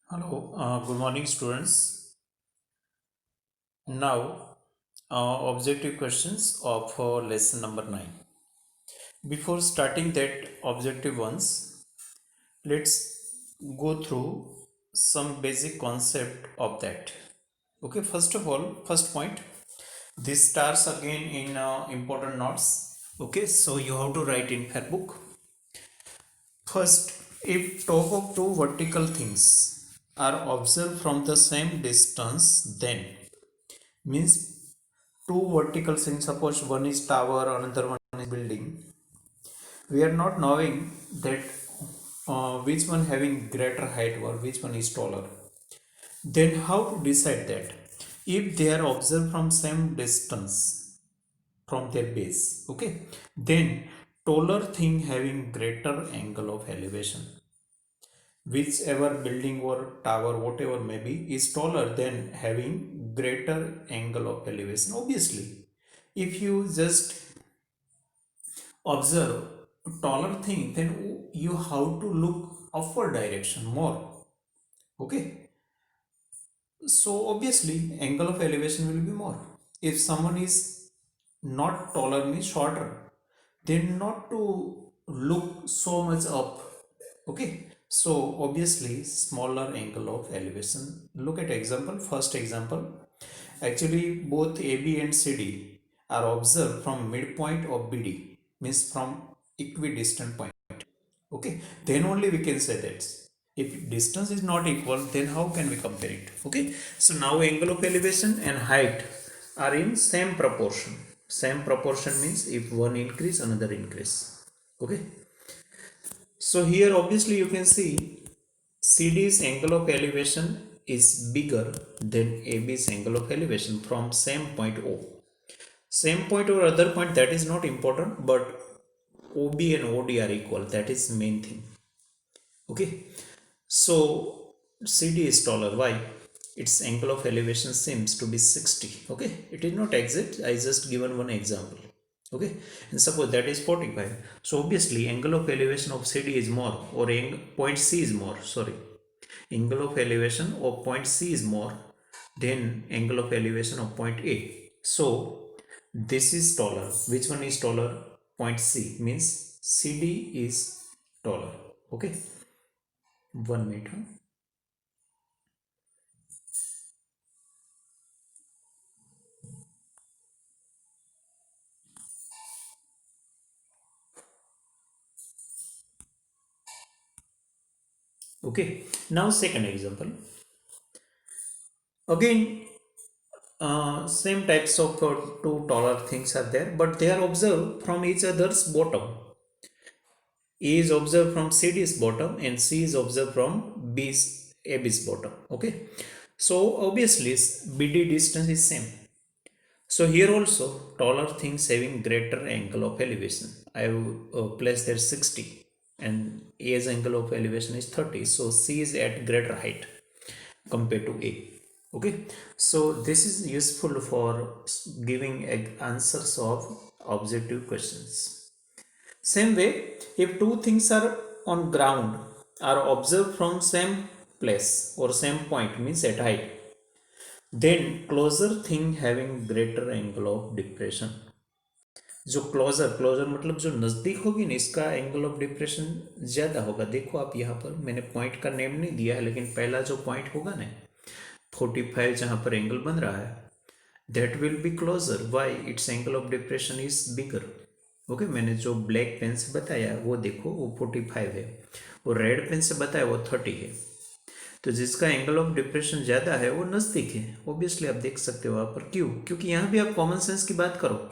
Hello, good morning, students. Now, objective questions of lesson number 9. Before starting that objective ones, let's go through some basic concept of that. Okay, first of all, first point, this stars again in important notes. Okay, so you have to write in fair book. First, if top of two vertical things are observed from the same distance, then means two vertical things, suppose one is tower, another one is building, we are not knowing that which one having greater height or which one is taller. Then how to decide that? If they are observed from same distance from their base, okay, then taller thing having greater angle of elevation, whichever building or tower whatever may be is taller than having greater angle of elevation. Obviously, if you just observe taller thing, then you have to look upward direction more. Okay, so obviously angle of elevation will be more. If someone is not taller means shorter, then not to look so much up. Okay, so obviously smaller angle of elevation. Look at example, first example. Actually both AB and CD are observed from midpoint of BD, means from equidistant point. Okay, then only we can say that. If distance is not equal, then how can we compare it? Okay, so now angle of elevation and height are in same proportion. Same proportion means if one increase, another increase. Okay, so here obviously you can see CD's angle of elevation is bigger than AB's angle of elevation from same point O. Same point or other point, that is not important, but OB and OD are equal, that is main thing. Okay, so CD is taller. Why? Its angle of elevation seems to be 60. Okay, it is not exact, I just given one example. Okay, and suppose that is 45, so obviously angle of elevation of CD is more, or point C is more, sorry, angle of elevation of point C is more than angle of elevation of point A. So this is taller. Which one is taller? Point C, means CD is taller. Okay, 1 minute. Okay, now second example. Again, same types of two taller things are there, but they are observed from each other's bottom. A is observed from CD's bottom and C is observed from AB's bottom. Okay, so obviously BD distance is same. So here also taller things having greater angle of elevation. I have placed there 60 and A's angle of elevation is 30. So C is at greater height compared to A. Okay, so this is useful for giving answers of objective questions. Same way, if two things are on ground are observed from same place or same point, means at height, then closer thing having greater angle of depression. जो closure closure मतलब जो नज़दीक होगी ना, इसका angle of depression ज़्यादा होगा. देखो आप यहाँ पर मैंने पॉइंट का नेम नहीं दिया है, लेकिन पहला जो पॉइंट होगा ना 45 जहाँ पर एंगल बन रहा है, that will be closer. Why? It's angle of depression is bigger. Okay, मैंने जो ब्लैक पेन से बताया वो देखो वो 45 है, और रेड पेन से बताया वो 30 है. तो जिसका एंगल ऑफ डिप्रेशन ज़्यादा है वो नज़दीक है. ऑब्वियसली आप देख सकते हो वहाँ पर. क्यों? क्योंकि यहाँ भी आप कॉमन सेंस की बात करो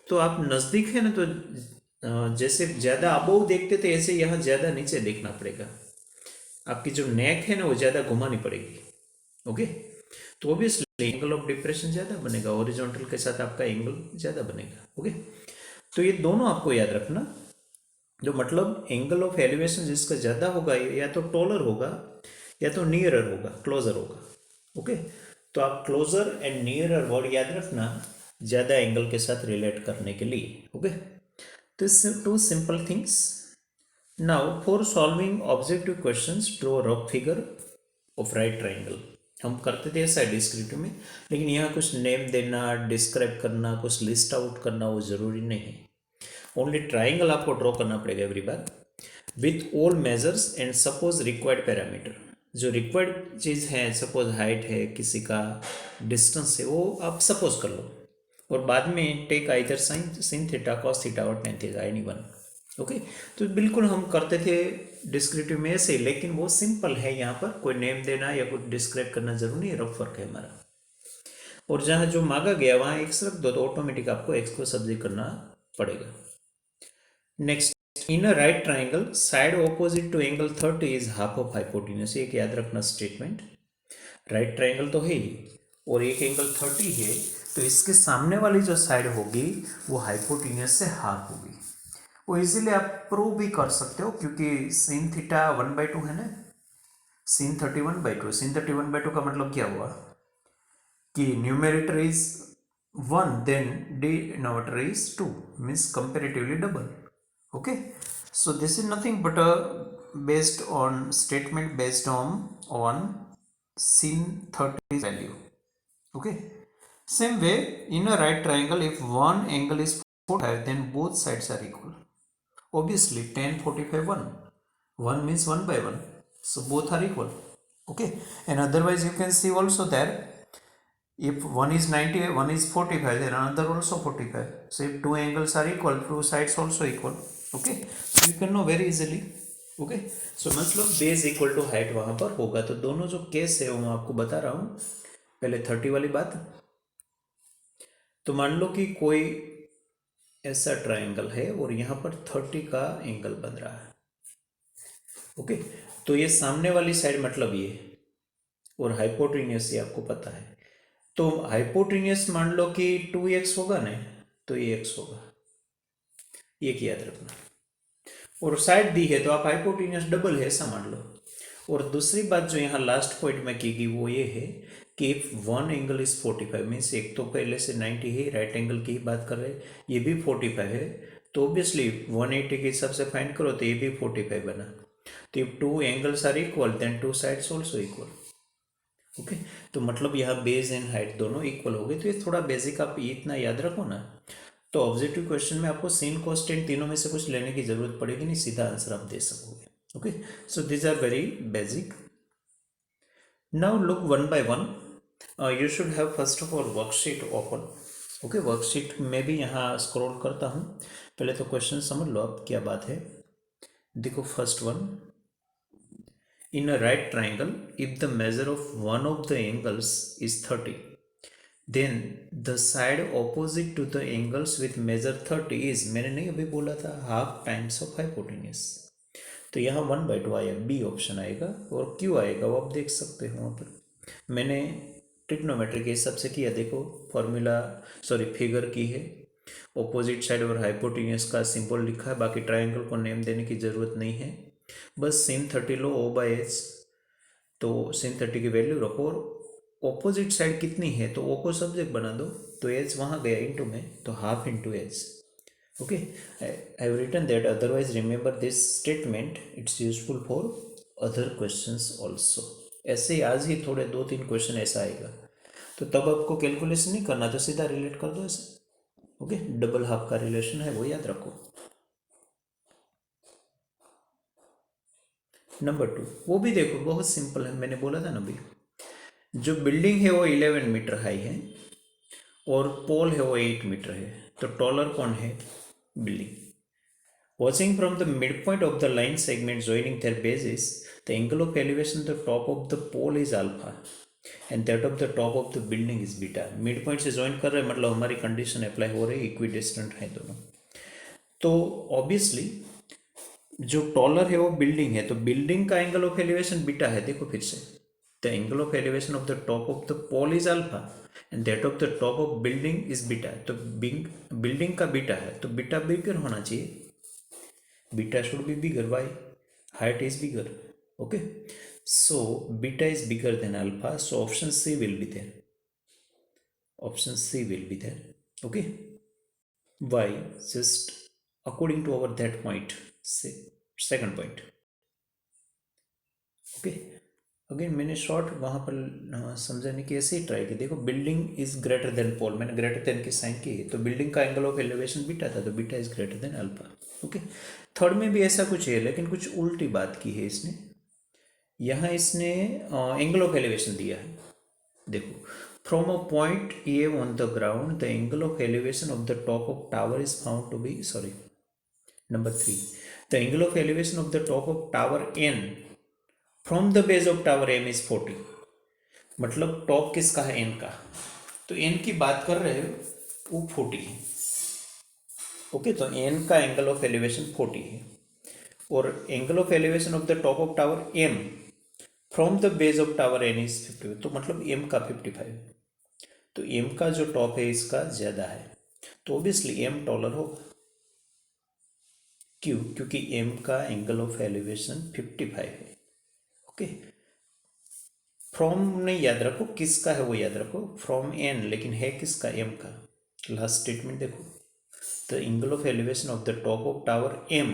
तो आप नज़दीक है ना, तो जैसे ज़्यादा अबोव देखते थे ऐसे यहाँ ज़्यादा नीचे देखना पड़ेगा. आपकी जो नेक है ना वो ज़्यादा घुमानी पड़ेगी. ओके, तो ऑब्वियसली एंगल ऑफ डिप्रेशन ज़्यादा बनेगा, हॉरिजॉन्टल के साथ आपका एंगल ज़्यादा बनेगा. ओके, तो ये दोनों आपको याद रखना. जो मतलब एंगल ऑफ एलिवेशन जिसका ज़्यादा होगा या तो टॉलर होगा या तो नियरर होगा, क्लोजर होगा. ओके, तो आप क्लोजर एंड नियरर वर्ड याद रखना ज़्यादा एंगल के साथ रिलेट करने के लिए. ओके, तो two simple things. Now for solving objective questions draw rough figure of right triangle. हम करते थे ऐसा डिस्क्रिप्टिव में, लेकिन यहाँ कुछ नेम देना, डिस्क्राइब करना, कुछ लिस्ट आउट करना वो ज़रूरी नहीं है। ओनली ट्राइंगल आपको ड्रॉ करना पड़ेगा every bar with all measures and suppose required parameter. जो रिक्वायर्ड चीज़ है, सपोज हाइट है किसी का, डिस्टेंस है, वो आप सपोज कर लो और बाद में take either sin theta cos theta और tan theta any one. Okay, तो बिल्कुल हम करते थे डिस्क्रिप्टिव में ऐसे, लेकिन वो सिंपल है। यहाँ पर कोई नेम देना या कुछ डिस्क्राइब करना जरूरी नहीं, रफ वर्क है हमारा। और जहाँ जो मांगा गया वहाँ एक्स रख दो तो ऑटोमेटिक आपको एक्स को सब्जेक्ट करना पड़ेगा। Next, in a right triangle side opposite to angle 30 is half of hypotenuse. एक याद रखना स्टेटमेंट, राइट ट्राइंगल तो है ही और एक एंगल 30 है, तो इसके सामने वाली जो साइड होगी वो हाइपोटेन्यूज से हाफ होगी। वो इजीली आप प्रूव भी कर सकते हो, क्योंकि sin थीटा 1/2 है ना, sin 30 1/2। sin 30 1/2 का मतलब क्या हुआ कि numerator is 1 than denominator is 2, means comparatively double. Okay, so this is nothing but a based on statement based on sin 30 value. Okay, same way in a right triangle if one angle is 45 then both sides are equal. Obviously tan 45 1 means 1 by 1, so both are equal. Okay, and otherwise you can see also that if one is 90 one is 45 then another also 45, so if two angles are equal two sides also equal. Okay, so you can know very easily. Okay, so मतलब base equal to height वहां पर होगा। तो दोनों जो case है वो मैं आपको बता रहा हूं। पहले 30 वाली बात, तो मान लो कि कोई ऐसा ट्राइंगल है और यहाँ पर 30 का एंगल बन रहा है। ओके, तो ये सामने वाली साइड मतलब ये, और हाइपोटेन्यूस ये आपको पता है। तो हाइपोटेन्यूस मान लो कि 2x होगा ना, तो ये x होगा, ये याद रखना। और साइड दी है तो आप हाइपोटेन्यूस डबल है ऐसा मान लो। और दूसरी बात जो यहाँ लास्ट पॉइंट में की गई वो ये है कि if one angle is 45 means एक तो पहले से 90 है, राइट एंगल की बात कर रहे हैं, ये भी 45 है, तो ऑब्वियसली 180 के हिसाब से फाइंड करो तो ये भी 45 बना। तो if two angles are equal then two sides also equal. Okay, तो मतलब यहाँ बेस एंड हाइट दोनों इक्वल हो गए। तो ये थोड़ा बेसिक आप इतना याद रखो ना, तो ऑब्जेक्टिव क्वेश्चन में आपको sin cos tan तीनों में से कुछ लेने की जरूरत पड़ेगी नहीं, सीधा आंसर आप दे सकोगे। Okay, so this are very basic. Now look one by one. You should have first of all worksheet open. Okay, worksheet में भी यहाँ स्क्रॉल करता हूँ, पहले तो क्वेश्चन समझ लो आप क्या बात है। देखो first one, in a right triangle if the measure of one of the angles is 30 then the side opposite to the angles with measure 30 is, मैंने नहीं अभी बोला था, हाफ टाइम्स ऑफ हाइपोटेन्यूस। तो यहाँ 1/2 आया, बी ऑप्शन आएगा। और क्यों आएगा वो आप देख सकते हो वहाँ पर। मैंने ट्रिग्नोमेट्री के हिसाब से किया, देखो फॉर्मूला सॉरी फिगर की है, ऑपोजिट साइड और हाइपोटेन्यूस का सिंबल लिखा है, बाकी ट्राइंगल को नेम देने की ज़रूरत नहीं है। बस sin 30 लो O/H, तो sin 30 की वैल्यू रखो और ऑपोजिट साइड कितनी है तो O को सब्जेक्ट बना दो, तो H वहाँ गया इंटू में, तो half into H। Okay, I have written that, otherwise remember this statement, it's useful for other questions also. ऐसे ही आज ही थोड़े 2-3 क्वेश्चन ऐसा आएगा, तो तब आपको कैलकुलेशन नहीं करना, तो सीधा रिलेट कर दो ऐसे। ओके, डबल हाफ का रिलेशन है वो याद रखो। नंबर 2 वो भी देखो बहुत सिंपल है, मैंने बोला था ना अभी, जो बिल्डिंग है वो 11 मीटर हाई है और पोल है वो 8 मीटर है, तो टॉलर कौन है? Building. Watching from the mid point of the line segment joining their bases, the angle of elevation the top of the pole is alpha and that of the top of the building is beta। Mid point से join कर रहे हैं मतलब हमारी condition apply हो रही है, equi distant है दोनों। तो ऑब्वियसली जो टॉलर है वो बिल्डिंग है, तो बिल्डिंग का एंगल ऑफ एलिवेशन बीटा है। देखो फिर से, the angle of elevation of the top of the pole is alpha and that of the top of building is beta. तो बिल्डिंग का बीटा है तो बीटा बिगर होना चाहिए, beta should be bigger, why height is bigger. Okay, so beta is bigger than alpha, so option C will be there, option C will be there. Okay, why, just according to our that point, say second point। Okay, again मैंने short वहाँ पर समझाने की ऐसे ही try की। देखो building is greater than पोल, मैंने greater than की साइन की, तो बिल्डिंग का एंगल ऑफ एलिवेशन बीटा था, तो beta is greater than alpha. Okay, third में भी ऐसा कुछ है, लेकिन कुछ उल्टी बात की है इसने। यहाँ इसने एंगल ऑफ एलिवेशन दिया है। देखो, from a point A on the ground the angle of elevation of the top of tower is found to be, sorry, number 3, the angle of elevation of the top of tower N from the base of tower M is 40। मतलब top किसका है? N का। तो N की बात कर रहे हो, वो 40 है। ओके, तो एन का एंगल ऑफ एलिवेशन 40 है, और angle of elevation of the top of tower M from the base of tower N is 50, तो मतलब एम का 55। तो एम का जो टॉप है इसका ज़्यादा है, तो ऑब्वियसली एम टॉलर होगा। क्यों? क्योंकि एम का एंगल ऑफ एलिवेशन 55 है। ओके, फ्रॉम नहीं याद रखो किसका है, वो याद रखो फ्रॉम एन, लेकिन है किसका? एम का। लास्ट स्टेटमेंट देखो, the angle of elevation of the top of tower M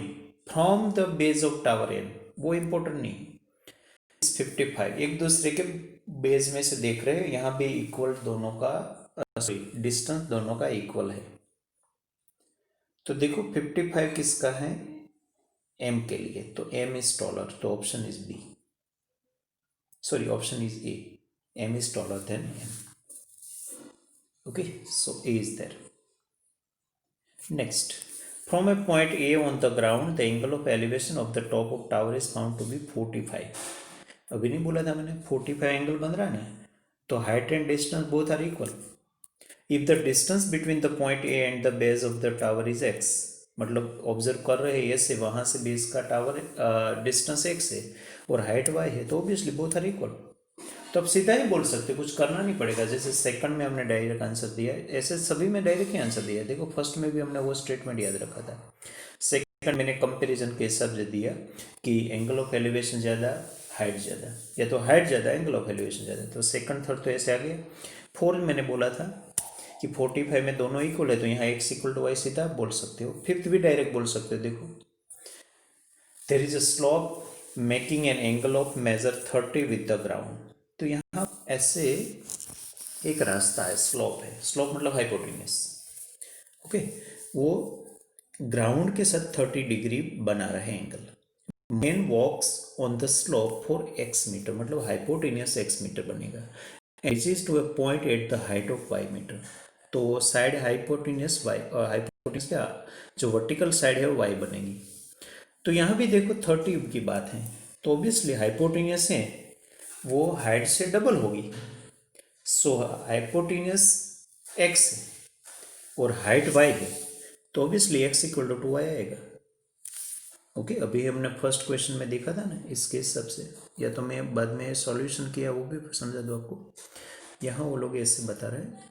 from the base of tower N, वो इंपॉर्टेंट नहीं, 55। एक दूसरे के बेस में से देख रहे हैं, यहाँ भी इक्वल दोनों का, सॉरी डिस्टेंस दोनों का इक्वल है। तो देखो 55 किसका है? एम के लिए, तो एम इज टॉलर, तो option is B, sorry option is A, M is taller than M. Okay, so A is there. Next, from a point A on the ground the angle of elevation of the top of tower is found to be 45। अभी नहीं बोला था मैंने 45 angle बन रहा है ना, तो height and distance both are equal. If the distance between the point A and the base of the tower is X, मतलब ऑब्जर्व कर रहे हैं ऐसे, वहाँ से बेस का टावर डिस्टेंस एक्स है और हाइट वाई है, तो ऑब्वियसली बोथ आर इक्वल। तो अब सीधा ही बोल सकते, कुछ करना नहीं पड़ेगा। जैसे सेकंड में हमने डायरेक्ट आंसर दिया है, ऐसे सभी में डायरेक्ट ही आंसर दिया है। देखो फर्स्ट में भी हमने वो स्टेटमेंट याद रखा था, सेकंड मैंने कंपैरिजन के हिसाब से दिया कि एंगल ऑफ एलिवेशन ज़्यादा, हाइट ज़्यादा, या तो हाइट ज़्यादा एंगल ऑफ एलिवेशन ज़्यादा, तो सेकंड थर्ड तो ऐसे आ गया। फोर्थ मैंने बोला था कि 45 में दोनों इक्वल है, तो यहाँ एक्स इक्वल टू वाई सीधा आप बोल सकते हो। फिफ्थ भी डायरेक्ट बोल सकते हो। देखो, there is a slope making an angle of measure 30 with the ground, तो यहाँ ऐसे एक रास्ता है, स्लोप है, स्लोप मतलब हाइपोटेन्यूस। ओके, वो ग्राउंड के साथ 30 डिग्री बना रहे angle. Man walks on the slope for X metre, मतलब हाइपोटेन्यूस एक्स मीटर बनेगा, reaches to a point at the height of Y metre. तो साइड हाइपोटेन्यूस वाई, और हाइपोटेन्यूस क्या, जो वर्टिकल साइड है वो वाई बनेगी। तो यहाँ भी देखो 30 की बात है, तो ऑब्वियसली हाइपोटेन्यूस है वो हाइट से डबल होगी। सो हाइपोटेन्यूस एक्स है और हाइट वाई है, तो obviously X equal to Y आएगा। ओके, अभी हमने फर्स्ट क्वेश्चन में देखा था ना, इसके हिसाब से, या तो मैं बाद में सॉल्यूशन किया वो भी समझा दो आपको। यहाँ वो लोग ऐसे बता रहे हैं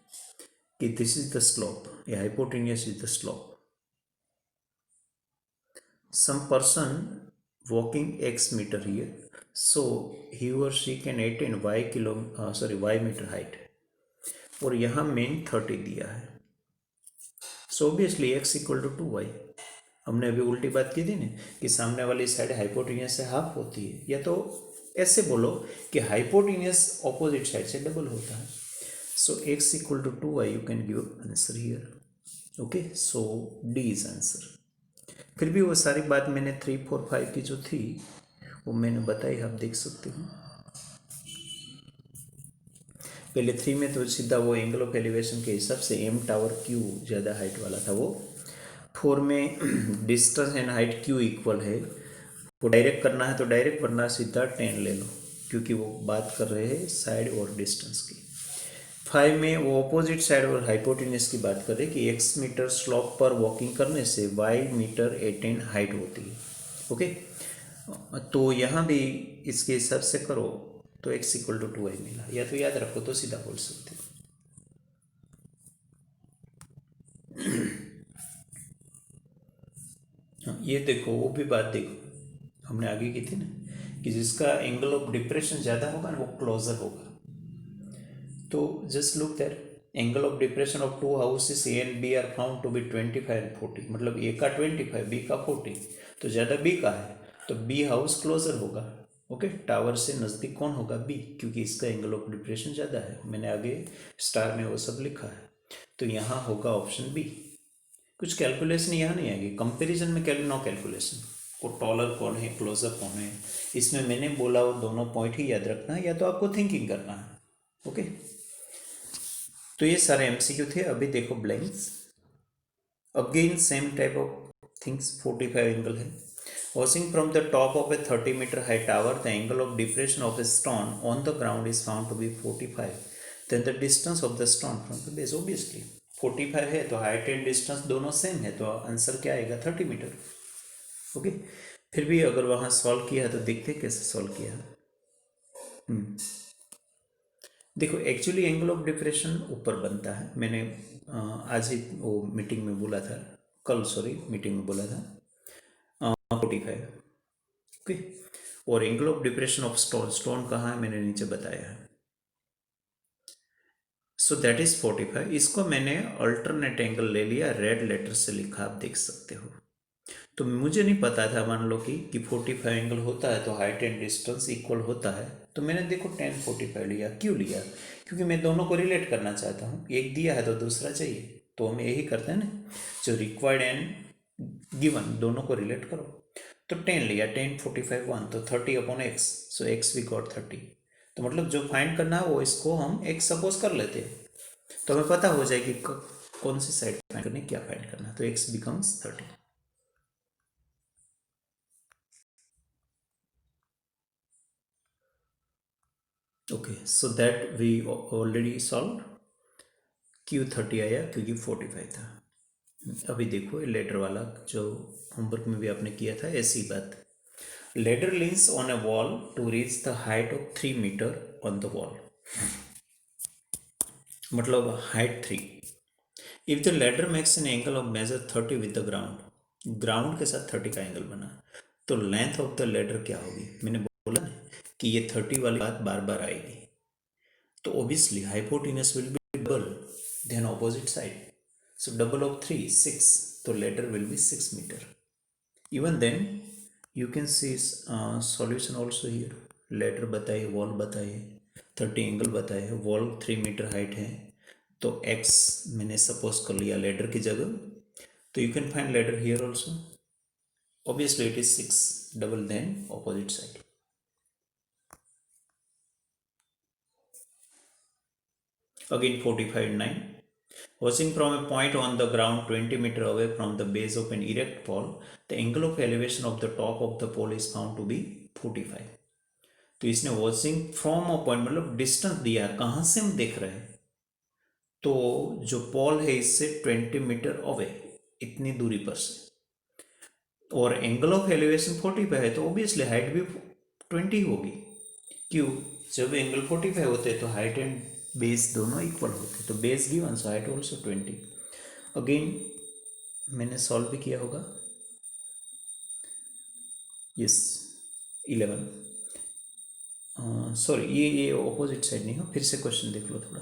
कि दिस इज द स्लोप, या hypotenuse is the slope. Some person walking x meter here, so he or she can attain y meter height, और यहाँ मेन 30 दिया है, सो obviously x equal to 2y। हमने अभी उल्टी बात की थी ना कि सामने वाली साइड हाइपोटेन्यूस से हाफ होती है, या तो ऐसे बोलो कि हाइपोटेन्यूस ऑपोजिट साइड से डबल होता है। So x equal to 2y, you can give answer here. Okay, so D is answer. फिर भी वो सारी बात मैंने 3, 4, 5 की जो थी वो मैंने बताई, आप देख सकते हो। पहले 3 में तो सीधा वो एंगल ऑफ एलिवेशन के हिसाब से एम टावर क्यू ज़्यादा हाइट वाला था वो। 4 में distance and height Q equal है, वो डायरेक्ट करना है तो डायरेक्ट, वरना सीधा 10 ले लो, क्योंकि वो बात कर रहे हैं साइड और डिस्टेंस की। 5 में वो ऑपोजिट साइड और हाइपोटेन्यूस की बात कर रहे हैं कि x मीटर स्लोप पर वॉकिंग करने से y मीटर एटेन हाइट होती है। ओके, तो यहाँ भी इसके हिसाब से करो तो x इक्वल टू 2y मिला, या तो याद रखो तो सीधा बोल सकते हो। हाँ, ये देखो वो भी बात देखो हमने आगे की थी ना कि जिसका एंगल ऑफ डिप्रेशन ज़्यादा होगा ना वो क्लोजर होगा। तो just look that, angle of depression of two houses A and B are found to be 25 and 40, मतलब ए का 25 बी का 40, तो ज़्यादा बी का है, तो बी हाउस क्लोजर होगा। ओके, टावर से नज़दीक कौन होगा? बी, क्योंकि इसका एंगल ऑफ डिप्रेशन ज़्यादा है। मैंने आगे स्टार में वो सब लिखा है, तो यहाँ होगा ऑप्शन बी। कुछ कैलकुलेशन यहाँ नहीं आएगी कंपैरिजन में, नो कैलकुलेशन। वो टॉलर कौन है, क्लोजर कौन है, इसमें मैंने बोला वो दोनों पॉइंट ही याद रखना है, या तो आपको थिंकिंग करना है। ओके, तो ये सारे एमसीक्यू थे। अभी देखो blanks, again same type of things. 45 angle है। Watching from the top of a 30-meter high tower, the angle of depression of a stone on the ground is found to be 45। Then the distance of the stone from the base, obviously 45 है तो height and distance दोनों same है, तो answer क्या आएगा? 30 metre. Okay, फिर भी अगर वहाँ सॉल्व किया है तो देखते कैसे सॉल्व किया है। देखो एक्चुअली एंगल ऑफ डिप्रेशन ऊपर बनता है। मैंने आज ही वो मीटिंग में बोला था, कल सॉरी मीटिंग में बोला था 45। ओके, और angle of depression of stone, stone कहाँ है मैंने नीचे बताया है। So that is 45। इसको मैंने अल्टरनेट एंगल ले लिया, रेड लेटर से लिखा, आप देख सकते हो। तो मुझे नहीं पता था, मान लो कि 45 एंगल होता है तो हाइट एंड डिस्टेंस इक्वल होता है, तो मैंने देखो tan 45 लिया। क्यों लिया? क्योंकि मैं दोनों को रिलेट करना चाहता हूँ, एक दिया है तो दूसरा चाहिए, तो हम यही करते हैं ना, जो रिक्वायर्ड एंड गिवन दोनों को रिलेट करो। तो 10 लिया, tan 45 1, तो 30/x, so x we got 30। तो मतलब जो फाइंड करना है वो इसको हम x सपोज कर लेते हैं, तो हमें पता हो जाएगी कौन सी साइड फाइंड करनी, क्या फाइंड करना, तो x becomes 30। Okay, so that we already solve. Q30 आया क्योंकि 45 था। अभी देखो लेडर वाला जो होमवर्क में भी आपने किया था, ऐसी बात। Ladder leans on a wall to reach the height of 3 metre on the wall, मतलब height 3। If the ladder makes an angle of measure 30 with the ground, ground के साथ 30 का एंगल बना, तो लेंथ ऑफ द लेडर क्या होगी? मैंने बोला ना कि ये 30 वाली बात बार बार आएगी, तो obviously hypotenuse will be double than opposite side. So double of 3, 6. So ladder will be 6 meter. Even then, you can see solution also here. Ladder बताइए, wall बताइए, 30 एंगल बताइए, wall 3 मीटर हाइट है, तो x मैंने suppose कर लिया ladder की जगह, तो you can find ladder here also. Obviously it is 6 double than opposite side. Again 45 9. Watching from a point on the ground 20 meter away from the base of an erect pole, the angle of elevation of the top of the pole is found to be 45. तो इसने watching from a point मतलब distance दिया, कहाँ से हम देख रहे हैं, तो जो पॉल है इससे 20 मीटर अवे, इतनी दूरी पर से, और एंगल ऑफ एलिवेशन 45 है, तो ऑब्वियसली हाइट भी 20 होगी। क्यों? जब एंगल 45 होते हैं तो हाइट एंड बेस दोनों इक्वल होते हैं, तो base given so height also 20। Again मैंने सॉल्व भी किया होगा, यस 11। सॉरी ये ऑपोजिट साइड नहीं हो, फिर से क्वेश्चन देख लो थोड़ा।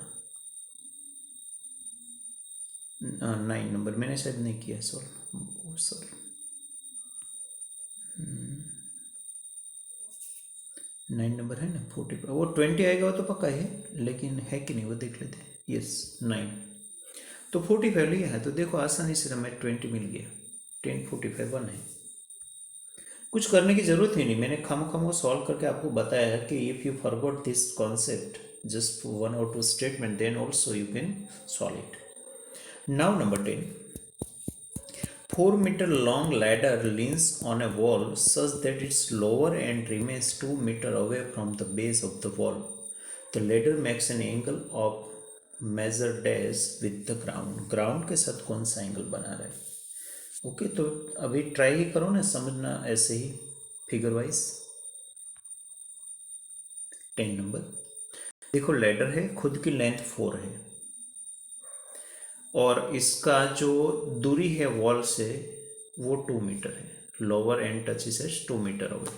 9 नंबर मैंने शायद नहीं किया सॉल्व, सॉरी 9 नंबर है ना 40, वो 20 आएगा वो तो पक्का है, लेकिन है कि नहीं वो देख लेते हैं। यस 9, तो 45 लिया है, तो देखो आसानी से हमें 20 मिल गया। 10 45 1 है, कुछ करने की जरूरत ही नहीं, मैंने खम वो सॉल्व करके आपको बताया है कि if you forgot this concept just 1 or 2 statement, then also you can solve it. Now number 10, 4-meter long ladder leans on a wall such that its lower end remains 2 meter away from the base of the wall. The ladder makes an angle of measure dash with the ground. Ground के साथ कौन सा angle बना रहा है? Okay, तो अभी try ही करो ना समझना, ऐसे ही फिगर वाइज। 10 नंबर देखो, लेडर है, खुद की लेंथ 4 है, और इसका जो दूरी है वॉल से वो 2 मीटर है, लोअर एंड टच से 2 मीटर अवे,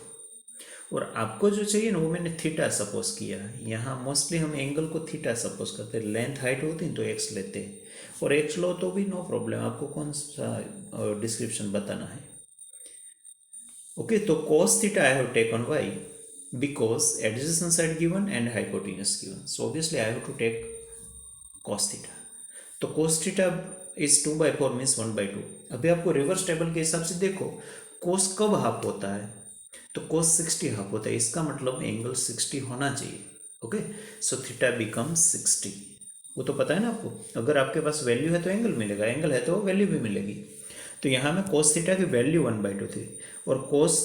और आपको जो चाहिए ना वो मैंने थीटा सपोज किया है। यहाँ मोस्टली हम एंगल को थीटा सपोज करते हैं, लेंथ हाइट होती है तो एक्स लेते हैं, और एक्स लो तो भी नो प्रॉब्लम, आपको कौन सा डिस्क्रिप्शन बताना है। ओके, तो cos theta I have taken Y, because adjacent side given and hypotenuse given. So obviously I have to take cos theta. तो cos theta इज 2/4 मीन्स 1/2. अभी आपको रिवर्स टेबल के हिसाब से देखो cos कब हाफ होता है, तो cos 60 हाफ होता है, इसका मतलब एंगल 60 होना चाहिए. Okay, so theta become 60. वो तो पता है ना आपको, अगर आपके पास वैल्यू है तो एंगल मिलेगा, एंगल है तो वैल्यू भी मिलेगी. तो यहाँ में cos थीटा की वैल्यू 1/2 थी, और cos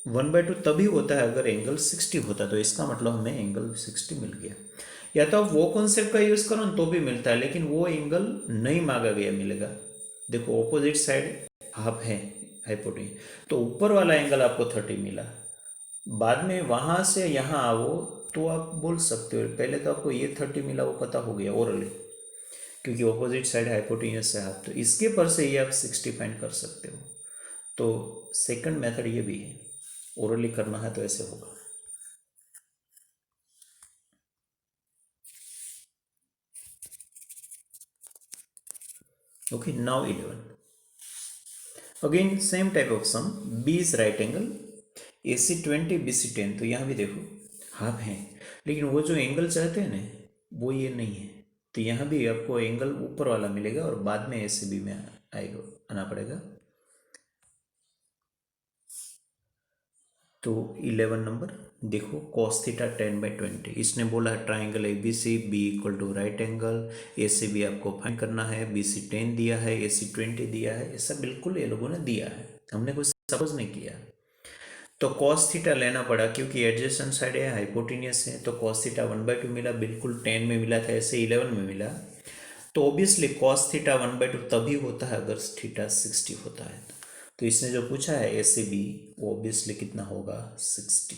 1/2 तभी होता है अगर एंगल 60 होता, तो इसका मतलब हमें एंगल 60 मिल गया. या तो आप वो कॉन्सेप्ट का यूज़ करो तो भी मिलता है, लेकिन वो एंगल नहीं मांगा गया मिलेगा. देखो ऑपोजिट साइड हाफ है हाइपोटेन्यूज, तो ऊपर वाला एंगल आपको 30 मिला, बाद में वहाँ से यहाँ आओ तो आप बोल सकते हो पहले तो आपको ये 30 मिला, वो पता हो गया ओरली, क्योंकि ऑपोजिट साइड हाइपोटेन्यूज से हाफ, तो इसके पर से ये आप 60 फाइंड कर सकते हो. तो सेकंड मेथड ये भी है, ओरली करना है तो ऐसे होगा. Okay, now 11. Again same type of sum. B is right angle, AC 20, BC 10. तो यहाँ भी देखो हाफ है, लेकिन वो जो एंगल चाहते हैं ना वो ये नहीं है, तो यहाँ भी आपको एंगल ऊपर वाला मिलेगा और बाद में AC B में आएगा, आना पड़ेगा. तो 11 नंबर देखो cos थीटा 10/20. इसने बोला है triangle ABC B equal to right angle, AC B आपको फाइंड करना है, BC 10 दिया है, AC 20 दिया है, ऐसा बिल्कुल ये लोगों ने दिया है, हमने कुछ सपोज नहीं किया. तो cos थीटा लेना पड़ा क्योंकि एडजेसेंट साइड है, हाइपोटेन्यूस है, तो cos थीटा 1/2 मिला, बिल्कुल 10 में मिला था, ऐसे 11 में मिला. तो ऑब्वियसली cos थीटा 1/2 तभी होता है अगर थीटा 60 होता है. तो इसने जो पूछा है AC B, वो ऑब्वियसली कितना होगा 60.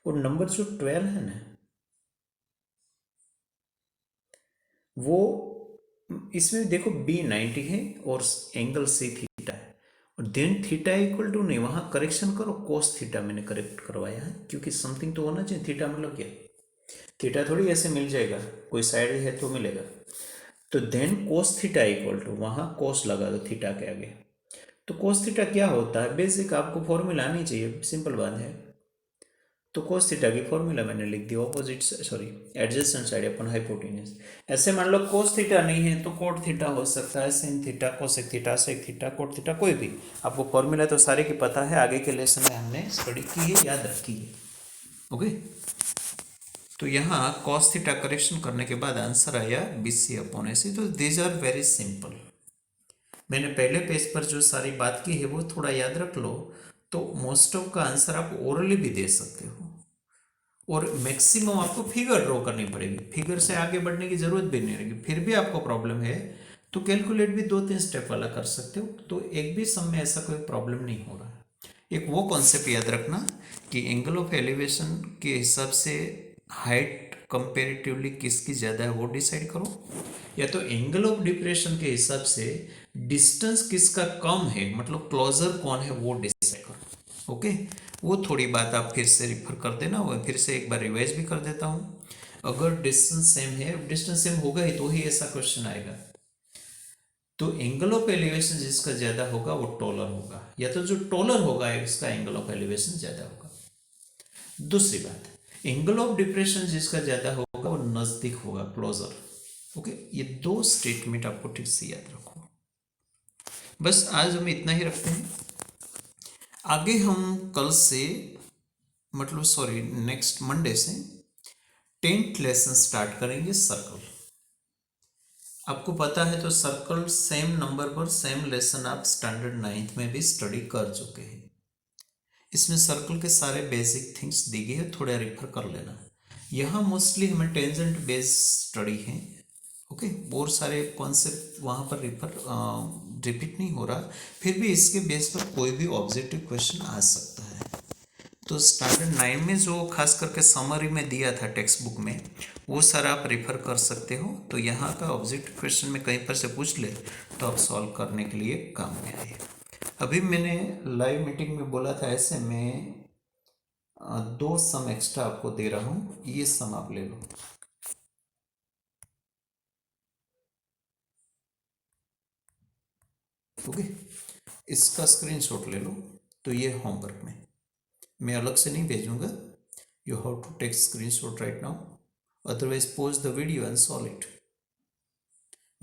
और नंबर जो 12 है ना, वो इसमें देखो B 90 है और एंगल C थीटा है, और देन थीटा इक्वल टू नहीं, वहाँ करेक्शन करो, कोस थीटा मैंने करेक्ट करवाया है, क्योंकि समथिंग तो होना चाहिए. थीटा मतलब क्या, थीटा थोड़ी ऐसे मिल जाएगा, कोई साइड है तो मिलेगा. तो then cos theta equal to, वहाँ कोस लगा दो थीटा के आगे. तो कोस थीटा क्या होता है, बेसिक आपको फॉर्मूला आनी चाहिए, सिंपल बात है. तो कोस थीटा की फॉर्मूला मैंने लिख दिया, ऑपोजिट सॉरी एडजेसेंट साइड अपन हाइपोटेन्यूज. ऐसे मान लो कोस थीटा नहीं है तो कोट थीटा हो सकता है, sin theta, cosec theta, sec theta, cot theta, कोई भी. आपको फॉर्मूला तो सारे की पता है, आगे के लेसन में हमने स्टडी की है, याद रखी है. ओके, तो यहाँ cos थीटा करेक्शन करने के बाद आंसर आया BC/AC. तो दीज आर वेरी सिंपल. मैंने पहले पेज पर जो सारी बात की है वो थोड़ा याद रख लो, तो मोस्ट ऑफ का आंसर आप ओरली भी दे सकते हो, और मैक्सिमम आपको फिगर ड्रॉ करनी पड़ेगी, फिगर से आगे बढ़ने की जरूरत भी नहीं रहेगी. फिर भी आपको प्रॉब्लम है तो कैलकुलेट भी 2-3 स्टेप वाला कर सकते हो, तो एक भी सम में ऐसा कोई प्रॉब्लम नहीं हो रहा है. एक वो कॉन्सेप्ट याद रखना कि एंगल ऑफ एलिवेशन के हिसाब से हाइट कंपेरेटिवली किसकी ज़्यादा है वो डिसाइड करो, या तो एंगल ऑफ डिप्रेशन के हिसाब से डिस्टेंस किसका कम है, मतलब क्लोजर कौन है वो डिसाइड करो. ओके, वो थोड़ी बात आप फिर से रिफर कर देना, वो फिर से एक बार रिवाइज भी कर देता हूँ. अगर डिस्टेंस सेम है, डिस्टेंस सेम होगा ही तो ही ऐसा क्वेश्चन आएगा. तो एंगल ऑफ एलिवेशन जिसका ज्यादा होगा वो टॉलर होगा, या तो जो टॉलर होगा इसका एंगल ऑफ एलिवेशन ज्यादा होगा. दूसरी बात, एंगल ऑफ डिप्रेशन जिसका ज्यादा होगा वो नजदीक होगा, क्लोजर. ओके, ये दो स्टेटमेंट आपको ठीक से याद रखो. बस आज हम इतना ही रखते हैं, आगे हम कल से मतलब सॉरी नेक्स्ट मंडे से 10th लेसन स्टार्ट करेंगे, सर्कल. आपको पता है तो सर्कल सेम नंबर पर सेम लेसन आप स्टैंडर्ड 9th में भी स्टडी कर चुके हैं. इसमें सर्कल के सारे बेसिक थिंग्स दी गई है, थोड़ा रेफर कर लेना. यहाँ मोस्टली हमें टेंजेंट बेस्ड स्टडी है. ओके, बहुत सारे कॉन्सेप्ट वहाँ पर रिपीट नहीं हो रहा, फिर भी इसके बेस पर कोई भी ऑब्जेक्टिव क्वेश्चन आ सकता है. तो स्टैंडर्ड 9 में जो खास करके समरी में दिया था टेक्स्ट बुक में, वो सारा आप रेफर कर सकते हो. तो यहाँ का ऑब्जेक्टिव क्वेश्चन में कहीं पर से पूछ ले तो आप सॉल्व करने के लिए काम में आए. अभी मैंने लाइव मीटिंग में बोला था, ऐसे मैं 2 सम एक्स्ट्रा आपको दे रहा हूँ, ये सम आप ले लो. ओके, इसका स्क्रीनशॉट ले लो। तो ये होमवर्क में मैं अलग से नहीं भेजूंगा, you have to take screenshot right now, otherwise pause the video and solve it.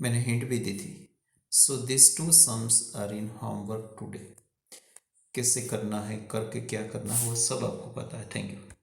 मैंने हिंट भी दी थी। So this two sums are in homework today. कैसे करना है, करके क्या करना है, वो सब आपको पता है। Thank you.